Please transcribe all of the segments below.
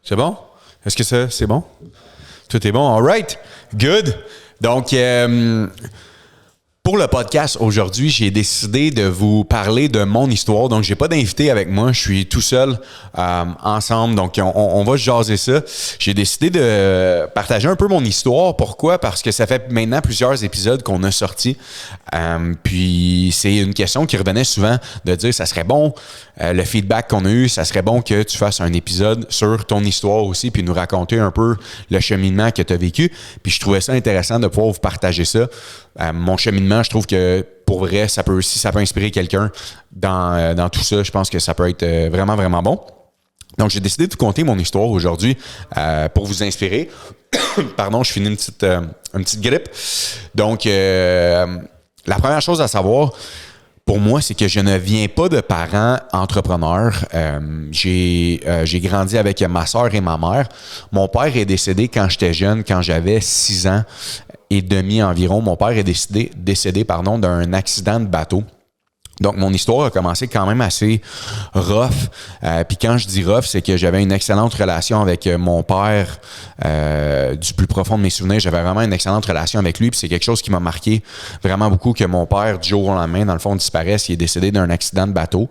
C'est bon? Est-ce que c'est bon? Tout est bon? All right. Good. Donc, pour le podcast aujourd'hui, j'ai décidé de vous parler de mon histoire. Donc, j'ai pas d'invité avec moi. Je suis tout seul ensemble. Donc, on va jaser ça. J'ai décidé de partager un peu mon histoire. Pourquoi? Parce que ça fait maintenant plusieurs épisodes qu'on a sortis. Puis, c'est une question qui revenait souvent de dire, ça serait bon, le feedback qu'on a eu, ça serait bon que tu fasses un épisode sur ton histoire aussi, puis nous raconter un peu le cheminement que tu as vécu. Puis, je trouvais ça intéressant de pouvoir vous partager ça. Mon cheminement, je trouve que pour vrai, ça peut inspirer quelqu'un dans tout ça. Je pense que ça peut être vraiment, vraiment bon. Donc, j'ai décidé de vous conter mon histoire aujourd'hui pour vous inspirer. Pardon, je finis une petite grippe. Donc, la première chose à savoir, pour moi, c'est que je ne viens pas de parents entrepreneurs. J'ai grandi avec ma soeur et ma mère. Mon père est décédé quand j'étais jeune, quand j'avais 6 ans et demi environ. Mon père est décédé d'un accident de bateau. Donc, mon histoire a commencé quand même assez rough. Puis quand je dis rough, c'est que j'avais une excellente relation avec mon père. Du plus profond de mes souvenirs, j'avais vraiment une excellente relation avec lui. Puis c'est quelque chose qui m'a marqué vraiment beaucoup, que mon père, du jour au lendemain, dans le fond, disparaisse. Il est décédé d'un accident de bateau.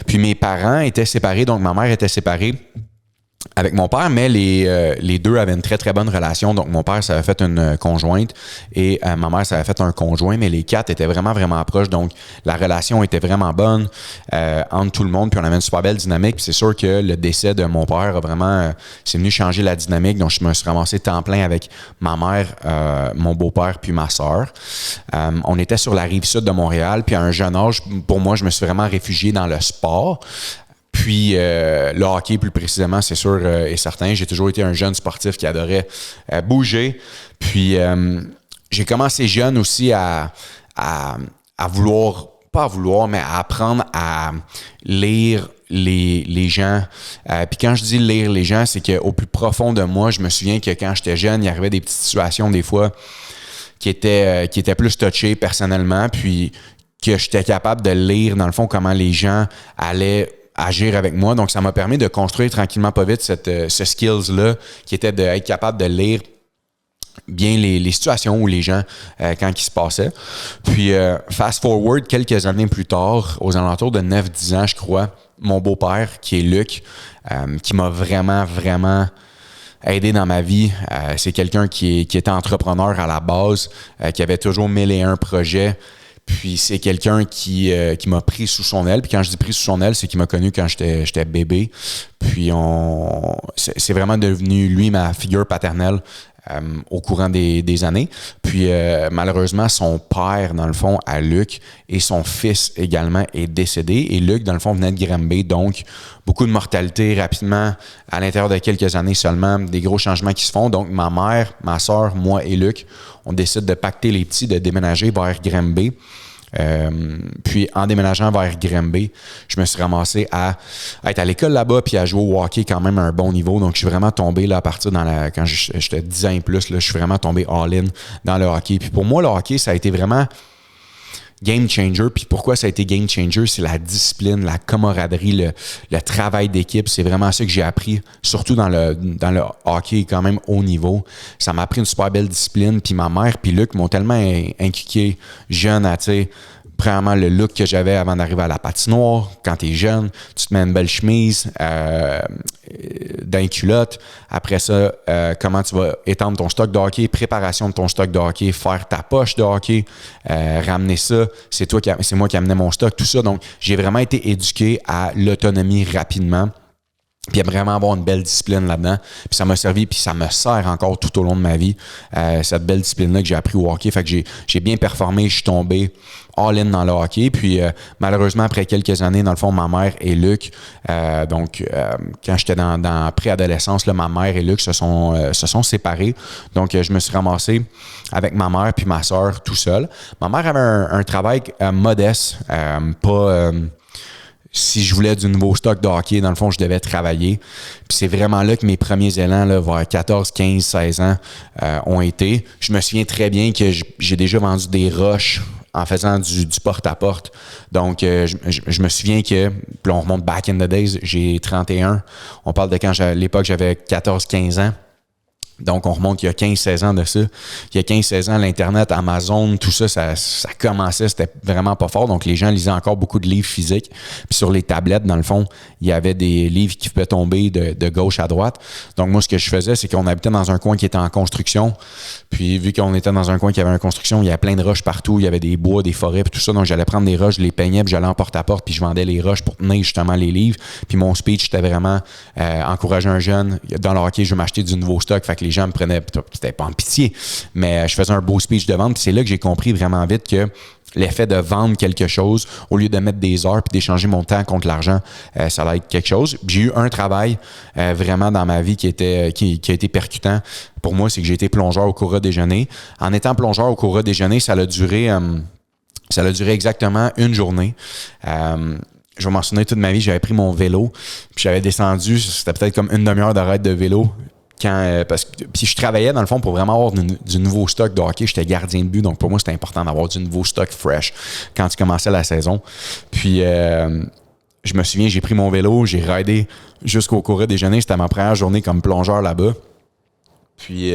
Puis mes parents étaient séparés, donc ma mère était séparée avec mon père, mais les deux avaient une très, très bonne relation. Donc, mon père, ça avait fait une conjointe et ma mère, ça avait fait un conjoint, mais les 4 étaient vraiment, vraiment proches. Donc, la relation était vraiment bonne entre tout le monde. Puis, on avait une super belle dynamique. Puis, c'est sûr que le décès de mon père a vraiment... c'est venu changer la dynamique. Donc, je me suis ramassé temps plein avec ma mère, mon beau-père puis ma sœur. On était sur la rive sud de Montréal. Puis, à un jeune âge, pour moi, je me suis vraiment réfugié dans le sport. Puis le hockey, plus précisément, c'est sûr et certain. J'ai toujours été un jeune sportif qui adorait bouger. Puis j'ai commencé jeune aussi à vouloir, pas à vouloir, mais à apprendre à lire les gens. Puis quand je dis lire les gens, c'est qu'au plus profond de moi, je me souviens que quand j'étais jeune, il arrivait des petites situations des fois qui étaient plus touchées personnellement, puis que j'étais capable de lire, dans le fond, comment les gens allaient agir avec moi. Donc, ça m'a permis de construire tranquillement pas vite ce skills-là, qui était d'être capable de lire bien les situations où les gens, quand ils se passaient. Puis, fast forward, quelques années plus tard, aux alentours de 9-10 ans, je crois, mon beau-père, qui est Luc, qui m'a vraiment, vraiment aidé dans ma vie. C'est quelqu'un qui était entrepreneur à la base, qui avait toujours 1001 projets. Puis c'est quelqu'un qui m'a pris sous son aile. Puis quand je dis pris sous son aile, c'est qu'il m'a connu quand j'étais bébé. Puis c'est vraiment devenu, lui, ma figure paternelle au courant des années. Puis malheureusement, son père, dans le fond, à Luc, et son fils également est décédé. Et Luc, dans le fond, venait de Granby. Donc, beaucoup de mortalité rapidement, à l'intérieur de quelques années seulement, des gros changements qui se font. Donc, ma mère, ma soeur, moi et Luc, on décide de pacter les petits, de déménager vers Granby. Puis en déménageant vers Granby, je me suis ramassé à être à l'école là-bas puis à jouer au hockey quand même à un bon niveau. Donc je suis vraiment tombé là à partir quand j'étais 10 ans et plus, là, je suis vraiment tombé all-in dans le hockey. Puis pour moi, le hockey, ça a été vraiment game changer. Puis pourquoi ça a été game changer? C'est la discipline, la camaraderie, le travail d'équipe. C'est vraiment ça que j'ai appris, surtout dans le hockey quand même haut niveau. Ça m'a appris une super belle discipline. Puis ma mère puis Luc m'ont tellement inculqué jeune à, tu sais, premièrement, le look que j'avais avant d'arriver à la patinoire. Quand t'es jeune, tu te mets une belle chemise, d'un culotte. Après ça, comment tu vas étendre ton stock de hockey, préparation de ton stock de hockey, faire ta poche de hockey, ramener ça. C'est moi qui amenais mon stock, tout ça. Donc, j'ai vraiment été éduqué à l'autonomie rapidement. Puis vraiment avoir une belle discipline là-dedans. Puis ça m'a servi, puis ça me sert encore tout au long de ma vie, cette belle discipline-là que j'ai appris au hockey. Fait que j'ai bien performé, je suis tombé all-in dans le hockey. Puis malheureusement, après quelques années, dans le fond, ma mère et Luc, quand j'étais dans préadolescence, là, ma mère et Luc se sont séparés. Donc, je me suis ramassé avec ma mère puis ma soeur tout seul. Ma mère avait un travail modeste, pas... si je voulais du nouveau stock de hockey, dans le fond, je devais travailler. Puis c'est vraiment là que mes premiers élans, là, vers 14, 15, 16 ans, ont été. Je me souviens très bien que j'ai déjà vendu des roches en faisant du porte-à-porte. Donc, je me souviens que, puis on remonte back in the days, j'ai 31. On parle de quand, à l'époque, j'avais 14-15 ans. Donc, on remonte il y a 15-16 ans de ça. Il y a 15-16 ans, l'Internet, Amazon, tout ça, ça commençait, c'était vraiment pas fort. Donc, les gens lisaient encore beaucoup de livres physiques. Puis sur les tablettes, dans le fond, il y avait des livres qui pouvaient tomber de gauche à droite. Donc, moi, ce que je faisais, c'est qu'on habitait dans un coin qui était en construction. Puis, vu qu'on était dans un coin qui avait une construction, il y avait plein de roches partout. Il y avait des bois, des forêts, puis tout ça. Donc, j'allais prendre des roches, je les peignais, puis j'allais en porte-à-porte, puis je vendais les roches pour tenir justement les livres. Puis mon speech, c'était vraiment encourager un jeune. Dans le hockey, je vais m'acheter du nouveau stock. Fait que les gens me prenaient, c'était pas en pitié, mais je faisais un beau speech de vente. Puis c'est là que j'ai compris vraiment vite que l'effet de vendre quelque chose, au lieu de mettre des heures puis d'échanger mon temps contre l'argent, ça allait être quelque chose. Puis j'ai eu un travail vraiment dans ma vie qui a été percutant. Pour moi, c'est que j'ai été plongeur au Koura Déjeuner. En étant plongeur au Koura Déjeuner, ça a duré exactement une journée. Je vais m'en souvenir toute ma vie, j'avais pris mon vélo, puis j'avais descendu, c'était peut-être comme une demi-heure de raid de vélo. Puis je travaillais dans le fond pour vraiment avoir du nouveau stock de hockey. J'étais gardien de but, donc pour moi, c'était important d'avoir du nouveau stock fresh quand tu commençais la saison. Puis je me souviens, j'ai pris mon vélo, j'ai raidé jusqu'au Koura Déjeuner. C'était ma première journée comme plongeur là-bas. Puis,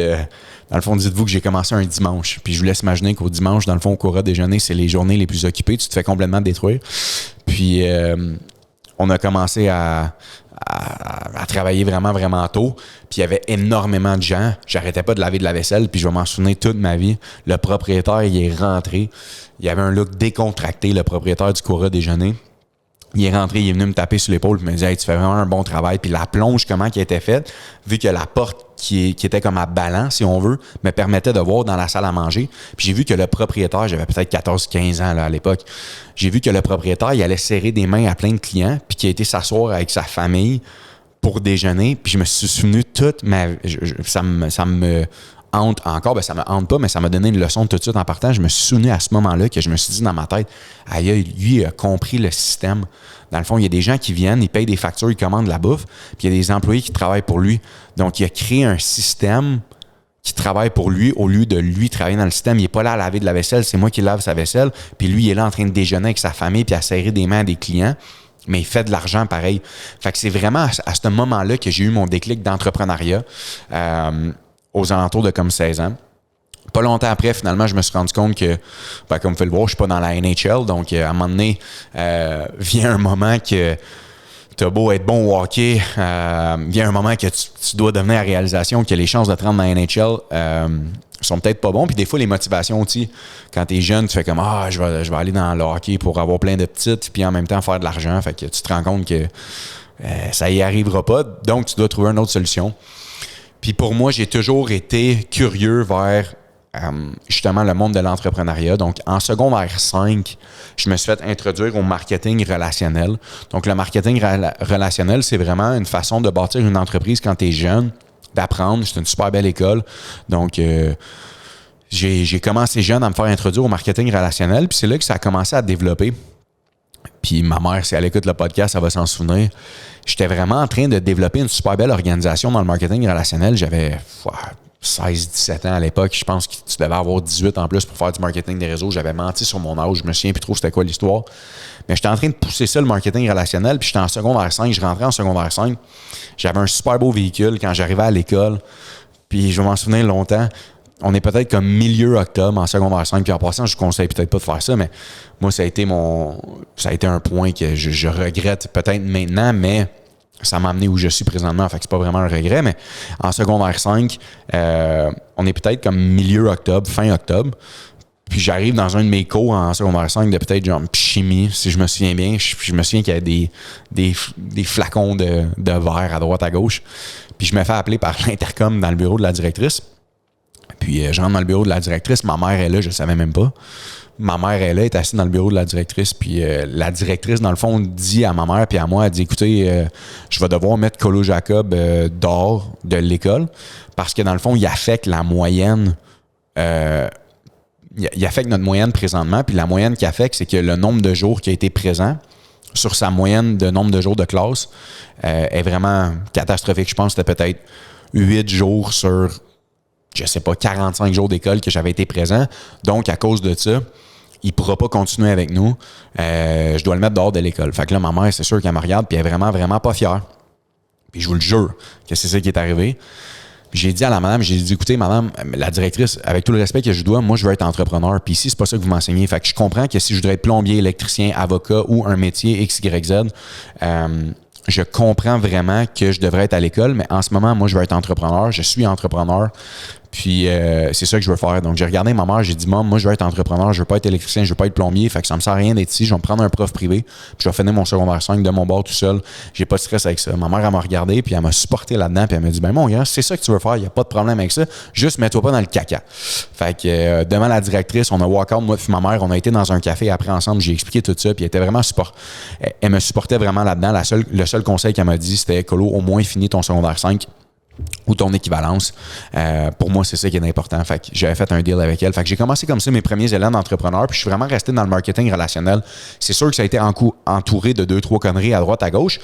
dans le fond, dites-vous que j'ai commencé un dimanche. Puis je vous laisse imaginer qu'au dimanche, dans le fond, au Koura Déjeuner, c'est les journées les plus occupées. Tu te fais complètement détruire. Puis on a commencé à travailler vraiment, vraiment tôt. Puis il y avait énormément de gens. J'arrêtais pas de laver de la vaisselle. Puis je vais m'en souvenir toute ma vie. Le propriétaire, il est rentré. Il avait un look décontracté, le propriétaire du Koura Déjeuner. Il est rentré, il est venu me taper sur l'épaule et me disait « Hey, tu fais vraiment un bon travail. » Puis la plonge, comment qui a été faite, vu que la porte qui était comme à ballon, si on veut, me permettait de voir dans la salle à manger. Puis j'ai vu que le propriétaire, j'avais peut-être 14-15 ans là, à l'époque, j'ai vu que le propriétaire, il allait serrer des mains à plein de clients puis qu'il a été s'asseoir avec sa famille pour déjeuner. Puis je me suis souvenu toute ma... Ça me hante encore, ça me hante pas, mais ça m'a donné une leçon tout de suite en partant. Je me suis souvenu à ce moment-là que je me suis dit dans ma tête, aïe, lui, il a compris le système. Dans le fond, il y a des gens qui viennent, ils payent des factures, ils commandent de la bouffe, puis il y a des employés qui travaillent pour lui. Donc, il a créé un système qui travaille pour lui au lieu de lui travailler dans le système. Il n'est pas là à laver de la vaisselle, c'est moi qui lave sa vaisselle, puis lui, il est là en train de déjeuner avec sa famille puis à serrer des mains à des clients. Mais il fait de l'argent pareil. Fait que c'est vraiment à ce moment-là que j'ai eu mon déclic d'entrepreneuriat. Aux alentours de comme 16 ans. Pas longtemps après, finalement, je me suis rendu compte que, comme vous pouvez le voir, je suis pas dans la NHL. Donc, à un moment donné, vient un moment que t'as beau être bon au hockey, vient un moment que tu dois devenir à réalisation que les chances de te rendre dans la NHL sont peut-être pas bons. Puis des fois, les motivations aussi, quand t'es jeune, tu fais comme « Ah, je vais aller dans le hockey pour avoir plein de petites, puis en même temps faire de l'argent. » Fait que tu te rends compte que ça y arrivera pas. Donc, tu dois trouver une autre solution. Puis pour moi, j'ai toujours été curieux vers justement le monde de l'entrepreneuriat. Donc, en secondaire 5, je me suis fait introduire au marketing relationnel. Donc, le marketing relationnel, c'est vraiment une façon de bâtir une entreprise quand tu es jeune, d'apprendre. C'est une super belle école. Donc, j'ai commencé jeune à me faire introduire au marketing relationnel. Puis c'est là que ça a commencé à développer. Puis ma mère, si elle écoute le podcast, elle va s'en souvenir. J'étais vraiment en train de développer une super belle organisation dans le marketing relationnel. J'avais 16-17 ans à l'époque. Je pense que tu devais avoir 18 en plus pour faire du marketing des réseaux. J'avais menti sur mon âge. Je me souviens plus trop c'était quoi l'histoire. Mais j'étais en train de pousser ça, le marketing relationnel. Puis j'étais en secondaire 5. Je rentrais en secondaire 5. J'avais un super beau véhicule quand j'arrivais à l'école. Puis je vais m'en souvenir longtemps. On est peut-être comme milieu octobre en secondaire 5. Puis en passant, je ne conseille peut-être pas de faire ça, mais moi, ça a été un point que je regrette peut-être maintenant, mais ça m'a amené où je suis présentement. Fait que c'est pas vraiment un regret, mais en secondaire 5, on est peut-être comme milieu octobre, fin octobre. Puis j'arrive dans un de mes cours en secondaire 5 de peut-être genre chimie, si je me souviens bien. Je me souviens qu'il y avait des flacons de verre à droite, à gauche. Puis je me fais appeler par l'intercom dans le bureau de la directrice. Puis je rentre dans le bureau de la directrice, ma mère est là, je ne savais même pas. Ma mère est là, est assise dans le bureau de la directrice, puis la directrice, dans le fond, dit à ma mère puis à moi, elle dit « Écoutez, je vais devoir mettre Colo Jacob dehors de l'école parce que, dans le fond, il affecte la moyenne, il affecte notre moyenne présentement, puis la moyenne qu'il affecte, c'est que le nombre de jours qui a été présent sur sa moyenne de nombre de jours de classe est vraiment catastrophique. Je pense que c'était peut-être 8 jours sur... je sais pas, 45 jours d'école que j'avais été présent. Donc, à cause de ça, il pourra pas continuer avec nous. Je dois le mettre dehors de l'école. Fait que là, ma mère, c'est sûr qu'elle me regarde, puis elle est vraiment, vraiment pas fière. Puis je vous le jure que c'est ça qui est arrivé. Puis j'ai dit à la madame, j'ai dit, écoutez, madame, la directrice, avec tout le respect que je dois, moi, je veux être entrepreneur. Puis ici, c'est pas ça que vous m'enseignez. Fait que je comprends que si je voudrais être plombier, électricien, avocat ou un métier X, Y, Z, je comprends vraiment que je devrais être à l'école, mais en ce moment, moi, je veux être entrepreneur. Je suis entrepreneur. Puis c'est ça que je veux faire. Donc j'ai regardé ma mère, j'ai dit, maman, moi je veux être entrepreneur, je veux pas être électricien, je veux pas être plombier, fait que ça me sert à rien d'être ici, je vais me prendre un prof privé, puis je vais finir mon secondaire 5 de mon bord tout seul. J'ai pas de stress avec ça. Ma mère, elle m'a regardé, puis elle m'a supporté là-dedans, puis elle m'a dit, ben mon gars, c'est ça que tu veux faire, il y a pas de problème avec ça, juste mets-toi pas dans le caca. Fait que devant la directrice, on a walk out, moi et ma mère, on a été dans un café après ensemble, j'ai expliqué tout ça, puis elle était vraiment elle me supportait vraiment là-dedans. Le seul conseil qu'elle m'a dit, c'était, Colo, au moins finis ton secondaire 5 ou ton équivalence. Pour moi, c'est ça qui est important. Fait que j'avais fait un deal avec elle. Fait que j'ai commencé comme ça mes premiers élans d'entrepreneur, puis je suis vraiment resté dans le marketing relationnel. C'est sûr que ça a été entouré de 2-3 conneries à droite, à gauche.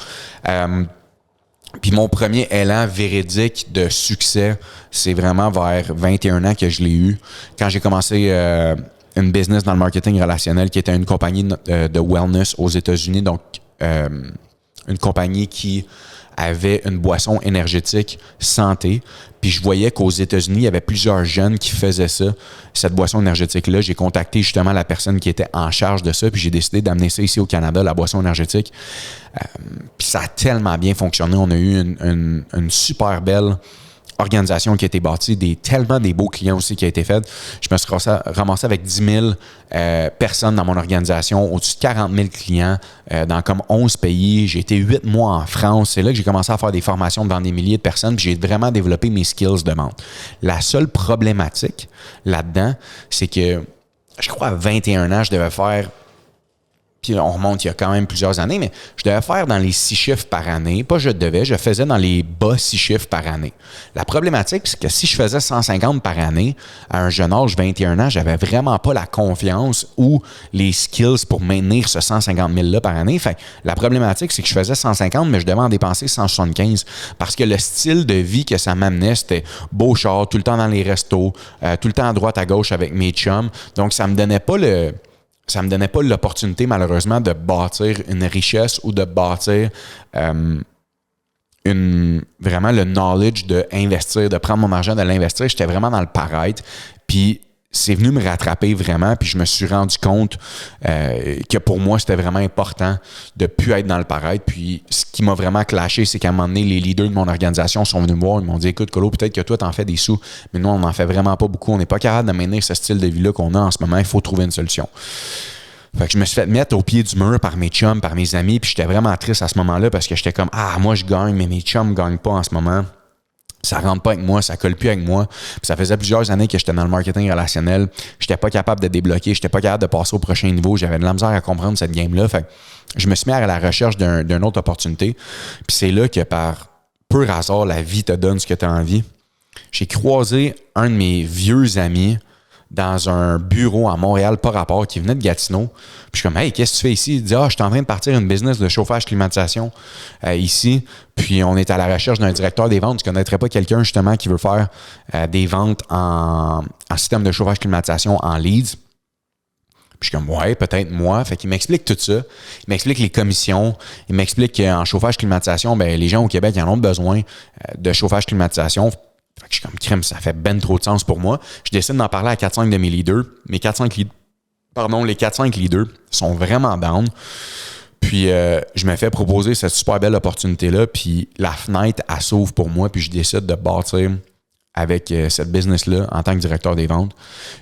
Puis mon premier élan véridique de succès, c'est vraiment vers 21 ans que je l'ai eu. Quand j'ai commencé une business dans le marketing relationnel qui était une compagnie de wellness aux États-Unis, donc une compagnie qui avait une boisson énergétique santé. Puis je voyais qu'aux États-Unis, il y avait plusieurs jeunes qui faisaient ça, cette boisson énergétique-là. J'ai contacté justement la personne qui était en charge de ça, puis j'ai décidé d'amener ça ici au Canada, la boisson énergétique. Puis ça a tellement bien fonctionné. On a eu une super belle organisation qui a été bâtie, tellement des beaux clients aussi qui a été fait. Je me suis ramassé avec 10 000 personnes dans mon organisation, au-dessus de 40 000 clients dans comme 11 pays. J'ai été 8 mois en France. C'est là que j'ai commencé à faire des formations devant des milliers de personnes, puis j'ai vraiment développé mes skills de vente. La seule problématique là-dedans, c'est que je crois à 21 ans, je devais faire, puis on remonte il y a quand même plusieurs années, mais je devais faire dans les 6 chiffres par année. Pas je faisais dans les bas 6 chiffres par année. La problématique, c'est que si je faisais 150 par année, à un jeune âge, 21 ans, j'avais vraiment pas la confiance ou les skills pour maintenir ce 150 000-là par année. Fait la problématique, c'est que je faisais 150, mais je devais en dépenser 175 parce que le style de vie que ça m'amenait, c'était beau char, tout le temps dans les restos, tout le temps à droite, à gauche avec mes chums. Donc, ça me donnait pas l'opportunité, malheureusement, de bâtir une richesse ou de bâtir vraiment le knowledge d'investir, de prendre mon argent, de l'investir. J'étais vraiment dans le paraître. Puis c'est venu me rattraper vraiment. Puis je me suis rendu compte que pour moi, c'était vraiment important de ne plus être dans le paraître. Puis ce qui m'a vraiment clashé, c'est qu'à un moment donné, les leaders de mon organisation sont venus me voir. Ils m'ont dit, écoute, Colo, peut-être que toi, t'en fais des sous, mais nous, on n'en fait vraiment pas beaucoup. On n'est pas capable de maintenir ce style de vie-là qu'on a en ce moment. Il faut trouver une solution. Fait que je me suis fait mettre au pied du mur par mes chums, par mes amis, puis j'étais vraiment triste à ce moment-là parce que j'étais comme, moi je gagne, mais mes chums ne gagnent pas en ce moment. Ça rentre pas avec moi, ça colle plus avec moi. Puis ça faisait plusieurs années que j'étais dans le marketing relationnel. J'étais pas capable de débloquer, j'étais pas capable de passer au prochain niveau. J'avais de la misère à comprendre cette game-là. Fait que je me suis mis à la recherche d'une autre opportunité. Puis c'est là que par pur hasard, la vie te donne ce que tu as envie. J'ai croisé un de mes vieux amis dans un bureau à Montréal, par rapport, qui venait de Gatineau. Puis je suis comme, hey, qu'est-ce que tu fais ici? Il dit, je suis en train de partir une business de chauffage-climatisation ici. Puis on est à la recherche d'un directeur des ventes. Tu ne connaîtrais pas quelqu'un, justement, qui veut faire des ventes en système de chauffage-climatisation en leads? Puis je suis comme, ouais, peut-être moi. Fait qu'il m'explique tout ça. Il m'explique les commissions. Il m'explique qu'en chauffage-climatisation, les gens au Québec, ils en ont besoin de chauffage-climatisation. Fait que je suis comme, crème, ça fait ben trop de sens pour moi. Je décide d'en parler à 4-5 de mes leaders. Les 4-5 leaders sont vraiment down. Puis, je me fais proposer cette super belle opportunité-là. Puis, la fenêtre, elle s'ouvre pour moi. Puis, je décide de bâtir avec cette business-là en tant que directeur des ventes.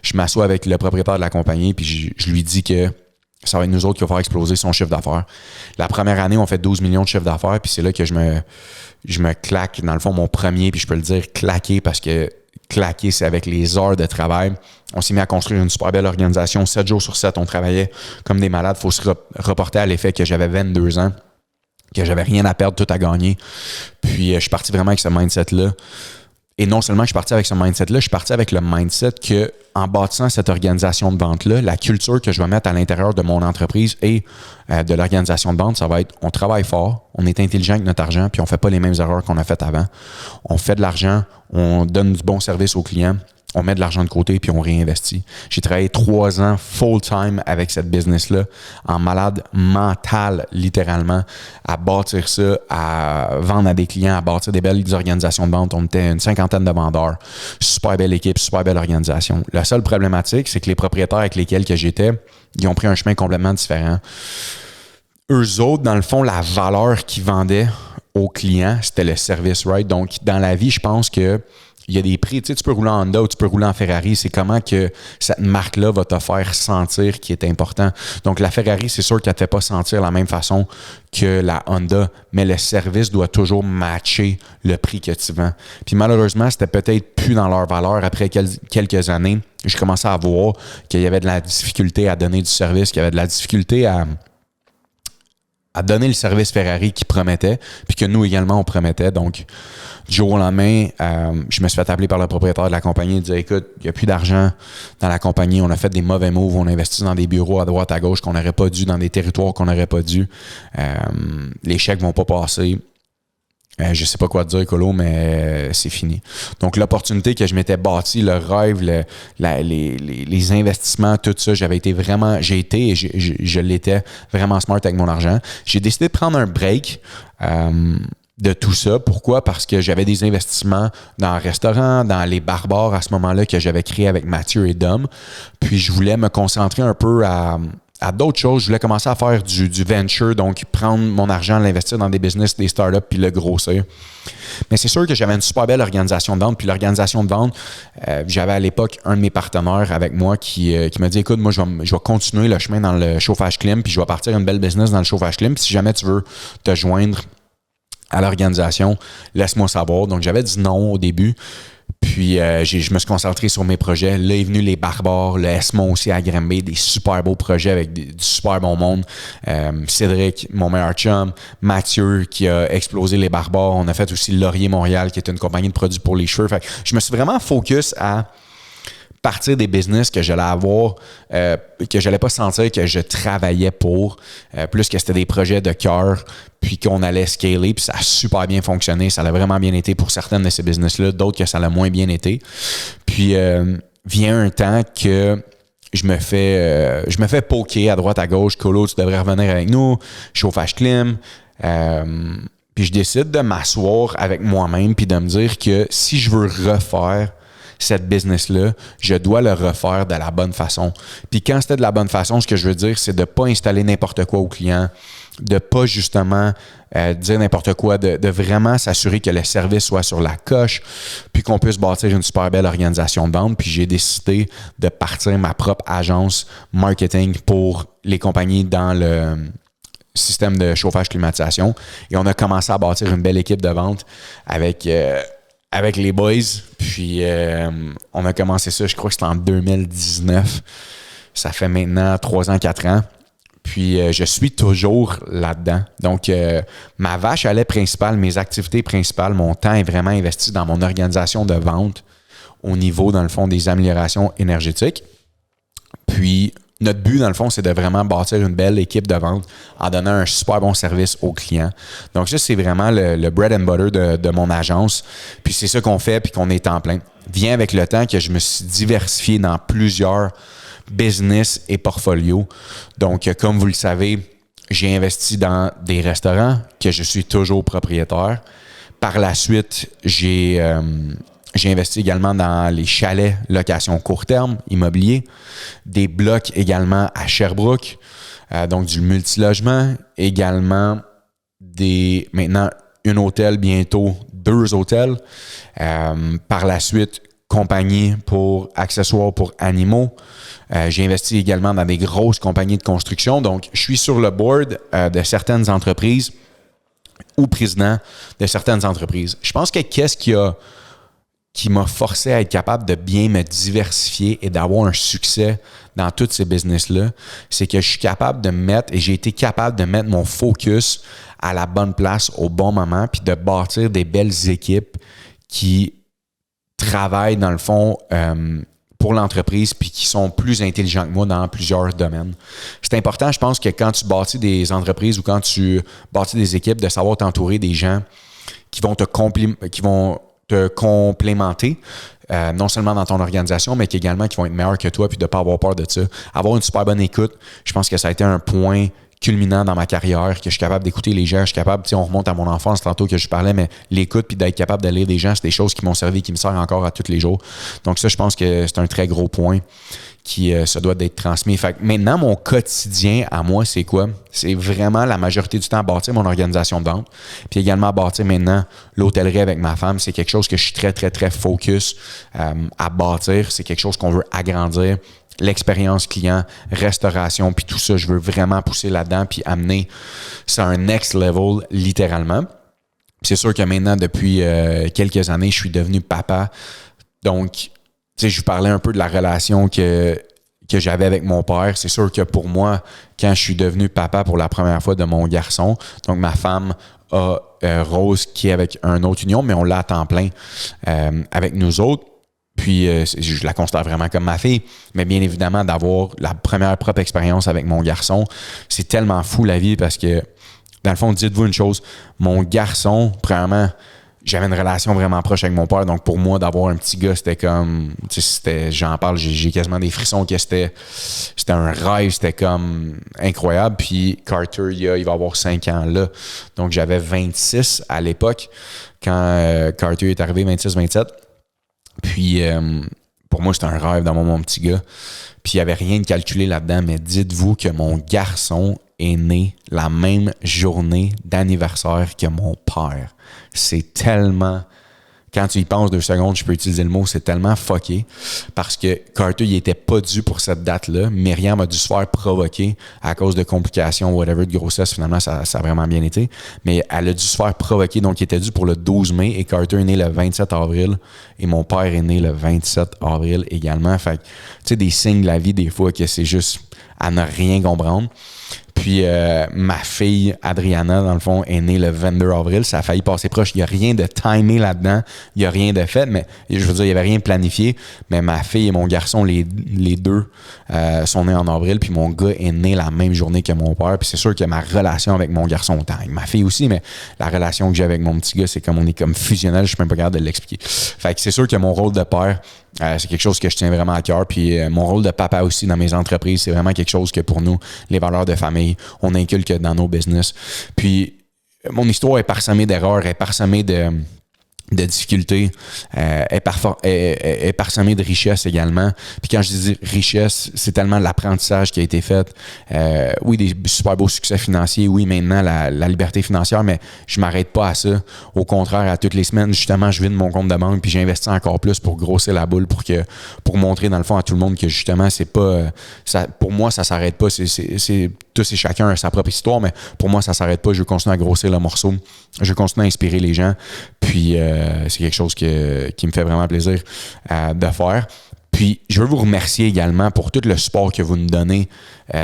Je m'assois avec le propriétaire de la compagnie. Puis, je lui dis que ça va être nous autres qui va faire exploser son chiffre d'affaires. La première année, on fait 12 millions de chiffre d'affaires. Puis, c'est là que je me claque, dans le fond, mon premier. Puis, je peux le dire claquer parce que claquer, c'est avec les heures de travail. On s'est mis à construire une super belle organisation. 7 jours sur 7, on travaillait comme des malades. Il faut se reporter à l'effet que j'avais 22 ans, que j'avais rien à perdre, tout à gagner. Puis, je suis parti vraiment avec ce mindset-là. Et non seulement je suis parti avec ce mindset-là, je suis parti avec le mindset que, en bâtissant cette organisation de vente-là, la culture que je vais mettre à l'intérieur de mon entreprise et de l'organisation de vente, ça va être, on travaille fort, on est intelligent avec notre argent, puis on ne fait pas les mêmes erreurs qu'on a faites avant. On fait de l'argent, on donne du bon service aux clients, on met de l'argent de côté puis on réinvestit. J'ai travaillé 3 ans full-time avec cette business-là, en malade mental, littéralement, à bâtir ça, à vendre à des clients, à bâtir des belles organisations de vente. On était une 50aine de vendeurs. Super belle équipe, super belle organisation. La seule problématique, c'est que les propriétaires avec lesquels que j'étais, ils ont pris un chemin complètement différent. Eux autres, dans le fond, la valeur qu'ils vendaient aux clients, c'était le service, right? Donc, dans la vie, je pense que il y a des prix, tu sais, tu peux rouler en Honda ou tu peux rouler en Ferrari. C'est comment que cette marque-là va te faire sentir qui est important. Donc, la Ferrari, c'est sûr qu'elle ne te fait pas sentir la même façon que la Honda, mais le service doit toujours matcher le prix que tu vends. Puis malheureusement, c'était peut-être plus dans leur valeur. Après quelques années, je commençais à voir qu'il y avait de la difficulté à donner du service, qu'il y avait de la difficulté à donner le service Ferrari qu'ils promettaient, puis que nous également, on promettait. Donc, du jour au lendemain, je me suis fait appeler par le propriétaire de la compagnie. Il disait, écoute, il n'y a plus d'argent dans la compagnie. On a fait des mauvais moves. On a investi dans des bureaux à droite, à gauche qu'on n'aurait pas dû, dans des territoires qu'on n'aurait pas dû. Les chèques ne vont pas passer. Je sais pas quoi te dire, Colo, mais c'est fini. Donc, l'opportunité que je m'étais bâti, le rêve, les investissements, tout ça, j'ai été et je l'étais vraiment smart avec mon argent. J'ai décidé de prendre un break de tout ça. Pourquoi? Parce que j'avais des investissements dans un restaurant, dans les barbares à ce moment-là que j'avais créé avec Mathieu et Dom. Puis, je voulais me concentrer un peu à d'autres choses. Je voulais commencer à faire du venture, donc prendre mon argent, l'investir dans des business, des startups, puis le grossir. Mais c'est sûr que j'avais une super belle organisation de vente. Puis l'organisation de vente, j'avais à l'époque un de mes partenaires avec moi qui m'a dit, écoute, moi, je vais continuer le chemin dans le chauffage clim, puis je vais partir une belle business dans le chauffage clim. Puis si jamais tu veux te joindre à l'organisation, laisse-moi savoir. Donc, j'avais dit non au début. Puis, je me suis concentré sur mes projets. Là est venu les Barbares, le Esmond aussi à Granby, des super beaux projets avec du super bon monde. Cédric, mon meilleur chum, Mathieu qui a explosé les Barbares. On a fait aussi Laurier Montréal qui est une compagnie de produits pour les cheveux. Fait que je me suis vraiment focus à partir des business que j'allais avoir, que j'allais pas sentir que je travaillais pour, plus que c'était des projets de cœur, puis qu'on allait scaler, puis ça a super bien fonctionné, ça a vraiment bien été pour certaines de ces business-là, d'autres que ça l'a moins bien été. Puis vient un temps que je me fais poker à droite à gauche, Colo, tu devrais revenir avec nous, chauffage clim, puis je décide de m'asseoir avec moi-même puis de me dire que si je veux refaire cette business-là, je dois le refaire de la bonne façon. Puis quand c'était de la bonne façon, ce que je veux dire, c'est de ne pas installer n'importe quoi au client, de ne pas justement dire n'importe quoi, de vraiment s'assurer que le service soit sur la coche, puis qu'on puisse bâtir une super belle organisation de vente. Puis j'ai décidé de partir ma propre agence marketing pour les compagnies dans le système de chauffage-climatisation. Et on a commencé à bâtir une belle équipe de vente avec les boys, puis on a commencé ça, je crois que c'était en 2019. Ça fait maintenant 3 ans, 4 ans. Puis je suis toujours là-dedans. Donc, ma vache à lait principale, mes activités principales, mon temps est vraiment investi dans mon organisation de vente au niveau, dans le fond, des améliorations énergétiques. Puis, notre but, dans le fond, c'est de vraiment bâtir une belle équipe de vente en donnant un super bon service aux clients. Donc ça, c'est vraiment le bread and butter de mon agence. Puis c'est ça qu'on fait puis qu'on est en plein. Vient avec le temps que je me suis diversifié dans plusieurs business et portfolios. Donc, comme vous le savez, j'ai investi dans des restaurants que je suis toujours propriétaire. Par la suite, j'ai investi également dans les chalets, location court terme, immobilier, des blocs également à Sherbrooke, donc du multilogement, également maintenant un hôtel, bientôt 2 hôtels. Par la suite, compagnie pour accessoires pour animaux. J'ai investi également dans des grosses compagnies de construction. Donc, je suis sur le board de certaines entreprises ou président de certaines entreprises. Je pense que qu'est-ce qui m'a forcé à être capable de bien me diversifier et d'avoir un succès dans tous ces business-là, c'est que je suis capable de mettre, et j'ai été capable de mettre mon focus à la bonne place au bon moment, puis de bâtir des belles équipes qui travaillent, dans le fond, pour l'entreprise, puis qui sont plus intelligents que moi dans plusieurs domaines. C'est important, je pense, que quand tu bâtis des entreprises ou quand tu bâtis des équipes, de savoir t'entourer des gens qui vont te complémenter. Non seulement dans ton organisation, mais également qui vont être meilleurs que toi, puis de ne pas avoir peur de ça. Avoir une super bonne écoute, je pense que ça a été un point culminant dans ma carrière, que je suis capable d'écouter les gens, je suis capable, on remonte à mon enfance tantôt que je parlais, mais l'écoute puis d'être capable de lire des gens, c'est des choses qui m'ont servi, qui me servent encore à tous les jours. Donc ça, je pense que c'est un très gros point qui se doit d'être transmis. Fait que maintenant, mon quotidien à moi, c'est quoi? C'est vraiment la majorité du temps à bâtir mon organisation de vente, puis également à bâtir maintenant l'hôtellerie avec ma femme. C'est quelque chose que je suis très, très, très focus à bâtir. C'est quelque chose qu'on veut agrandir. L'expérience client, restauration, puis tout ça, je veux vraiment pousser là-dedans puis amener ça à un next level, littéralement. C'est sûr que maintenant, depuis quelques années, je suis devenu papa. Donc, tu sais, je vous parlais un peu de la relation que j'avais avec mon père. C'est sûr que pour moi, quand je suis devenu papa pour la première fois de mon garçon, donc ma femme a Rose qui est avec un autre union, mais on l'a à temps plein avec nous autres. Puis, je la considère vraiment comme ma fille. Mais bien évidemment, d'avoir la première propre expérience avec mon garçon, c'est tellement fou la vie parce que, dans le fond, dites-vous une chose, mon garçon, premièrement, j'avais une relation vraiment proche avec mon père. Donc, pour moi, d'avoir un petit gars, c'était comme, tu sais, j'en parle, j'ai quasiment des frissons que c'était un rêve, c'était comme incroyable. Puis, Carter, il va avoir 5 ans là. Donc, j'avais 26 à l'époque quand Carter est arrivé, 26-27. Puis, pour moi, c'était un rêve d'avoir mon petit gars. Puis, il n'y avait rien de calculé là-dedans, mais dites-vous que mon garçon est né la même journée d'anniversaire que mon père. C'est tellement... Quand tu y penses 2 secondes, je peux utiliser le mot, c'est tellement fucké parce que Carter, il était pas dû pour cette date-là. Myriam a dû se faire provoquer à cause de complications, whatever, de grossesse. Finalement, ça a vraiment bien été. Mais elle a dû se faire provoquer. Donc, il était dû pour le 12 mai et Carter est né le 27 avril et mon père est né le 27 avril également. Fait que, tu sais, des signes de la vie, des fois, que c'est juste à ne rien comprendre. Puis ma fille, Adriana, dans le fond, est née le 22 avril. Ça a failli passer proche. Il n'y a rien de timé là-dedans. Il n'y a rien de fait. Mais je veux dire, il n'y avait rien de planifié. Mais ma fille et mon garçon, les deux, sont nés en avril. Puis mon gars est né la même journée que mon père. Puis c'est sûr que ma relation avec mon garçon, autant avec ma fille aussi, mais la relation que j'ai avec mon petit gars, c'est comme on est comme fusionnel. Je ne suis même pas capable de l'expliquer. Fait que c'est sûr que mon rôle de père, c'est quelque chose que je tiens vraiment à cœur. Puis mon rôle de papa aussi dans mes entreprises, c'est vraiment quelque chose que pour nous, les valeurs de famille, on inculque dans nos business. Puis mon histoire est parsemée d'erreurs, est parsemée de difficultés, est parsemée de richesse également. Puis quand je dis richesse, c'est tellement l'apprentissage qui a été fait. Oui, des super beaux succès financiers, oui, maintenant la liberté financière, mais je m'arrête pas à ça. Au contraire, à toutes les semaines, justement, je vide mon compte de banque puis j'investis encore plus pour grossir la boule pour montrer dans le fond à tout le monde que justement, c'est pas... ça, pour moi, ça s'arrête pas. C'est tous et chacun a sa propre histoire, mais pour moi, ça s'arrête pas. Je veux continuer à grossir le morceau. Je veux continuer à inspirer les gens. Puis c'est quelque chose qui me fait vraiment plaisir de faire. Puis, je veux vous remercier également pour tout le support que vous nous donnez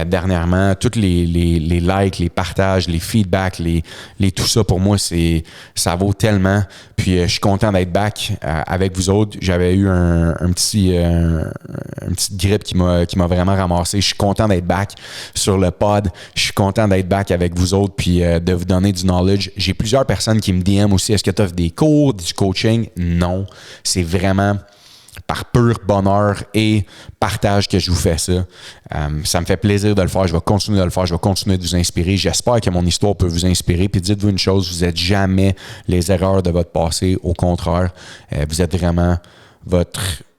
dernièrement, tous les likes, les partages, les feedbacks, tout ça pour moi, ça vaut tellement. Puis, je suis content d'être back avec vous autres. J'avais eu un petit grippe qui m'a vraiment ramassé. Je suis content d'être back sur le pod. Je suis content d'être back avec vous autres puis de vous donner du knowledge. J'ai plusieurs personnes qui me DM aussi. Est-ce que tu offres des cours, du coaching? Non. C'est vraiment par pur bonheur et partage que je vous fais ça. Ça me fait plaisir de le faire. Je vais continuer de le faire. Je vais continuer de vous inspirer. J'espère que mon histoire peut vous inspirer. Puis dites-vous une chose, vous n'êtes jamais les erreurs de votre passé. Au contraire, vous êtes vraiment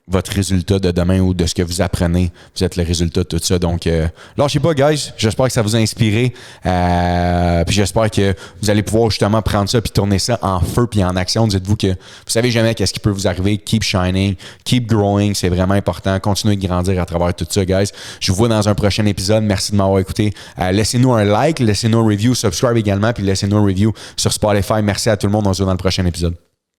votre résultat de demain ou de ce que vous apprenez. Vous êtes le résultat de tout ça. Donc, lâchez pas, guys. J'espère que ça vous a inspiré. Puis j'espère que vous allez pouvoir justement prendre ça puis tourner ça en feu puis en action. Dites-vous que vous savez jamais qu'est-ce qui peut vous arriver. Keep shining, keep growing. C'est vraiment important. Continuez de grandir à travers tout ça, guys. Je vous vois dans un prochain épisode. Merci de m'avoir écouté. Laissez-nous un like, laissez-nous un review, subscribe également, puis laissez-nous un review sur Spotify. Merci à tout le monde. On se voit dans le prochain épisode.